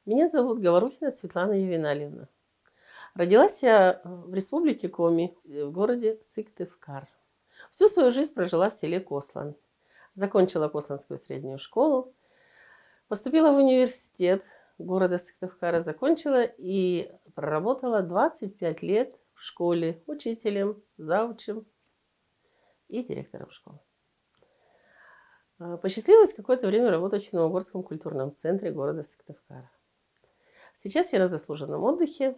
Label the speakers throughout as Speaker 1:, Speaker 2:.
Speaker 1: Меня зовут Говорухина Светлана Ювенальевна. Родилась я в республике Коми, в городе Сыктывкар. Всю свою жизнь прожила в селе Кослан. Закончила Косланскую среднюю школу, поступила в университет города Сыктывкара, закончила и проработала 25 лет в школе учителем, заучем и директором школы. Посчастливилось какое-то время работать в Черноморском культурном центре города Сыктывкара. Сейчас я на заслуженном отдыхе.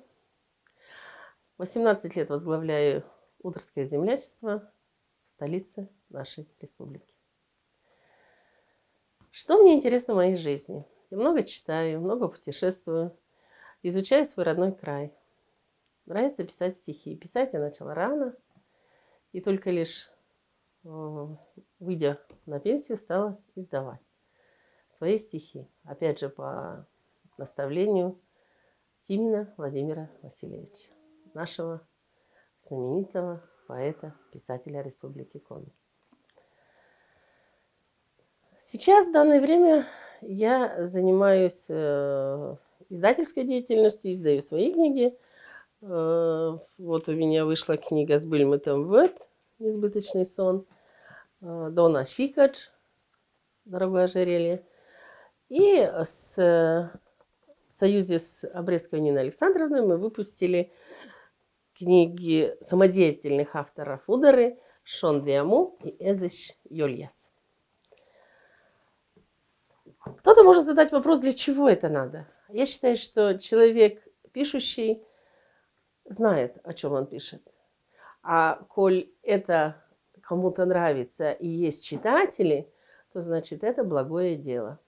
Speaker 1: 18 лет возглавляю Утрское землячество в столице нашей республики. Что мне интересно в моей жизни? Я много читаю, много путешествую, изучаю свой родной край. Нравится писать стихи. Писать я начала рано, и только лишь выйдя на пенсию, стала издавать свои стихи. Опять же, по наставлению Тимина Владимира Васильевича, нашего знаменитого поэта, писателя Республики Коми. Сейчас, в данное время, я занимаюсь издательской деятельностью, издаю свои книги. Вот у меня вышла книга «Сбыльмытом вет. Несбыточный сон», Дона Щикадж, «Дорогое ожерелье». И в союзе с Обрезковой Ниной Александровной мы выпустили книги самодеятельных авторов Удары Шон Диаму и Эзеш Йольяс. Кто-то может задать вопрос, для чего это надо? Я считаю, что человек, пишущий, знает, о чем он пишет. А коль это кому-то нравится и есть читатели, то значит это благое дело.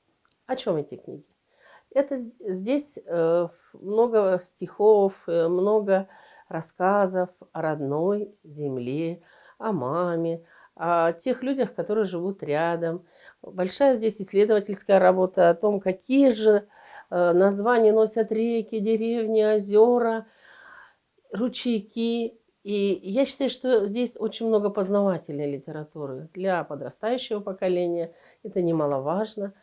Speaker 1: О чем эти книги? Здесь много стихов, много рассказов о родной земле, о маме, о тех людях, которые живут рядом. Большая здесь исследовательская работа о том, какие же названия носят реки, деревни, озера, ручейки. И я считаю, что здесь очень много познавательной литературы для подрастающего поколения. Это немаловажно.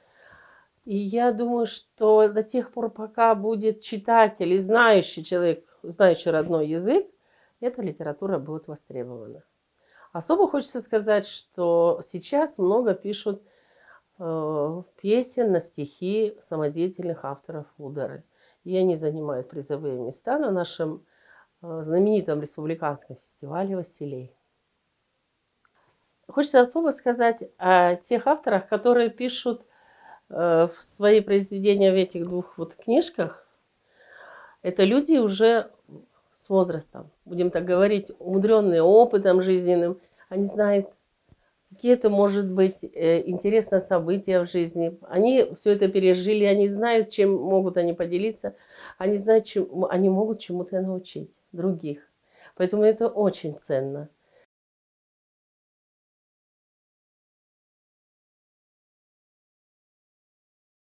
Speaker 1: И я думаю, что до тех пор, пока будет читатель и знающий человек, знающий родной язык, эта литература будет востребована. Особо хочется сказать, что сейчас много пишут песен на стихи самодеятельных авторов Удары. И они занимают призовые места на нашем знаменитом республиканском фестивале «Василей». Хочется особо сказать о тех авторах, которые пишут свои произведения в этих двух книжках. Это люди уже с возрастом, будем так говорить, умудренные опытом жизненным. Они знают, какие это может быть интересные события в жизни. Они все это пережили, они знают, чем могут они поделиться, они знают, чем они могут чему-то научить других. Поэтому это очень ценно.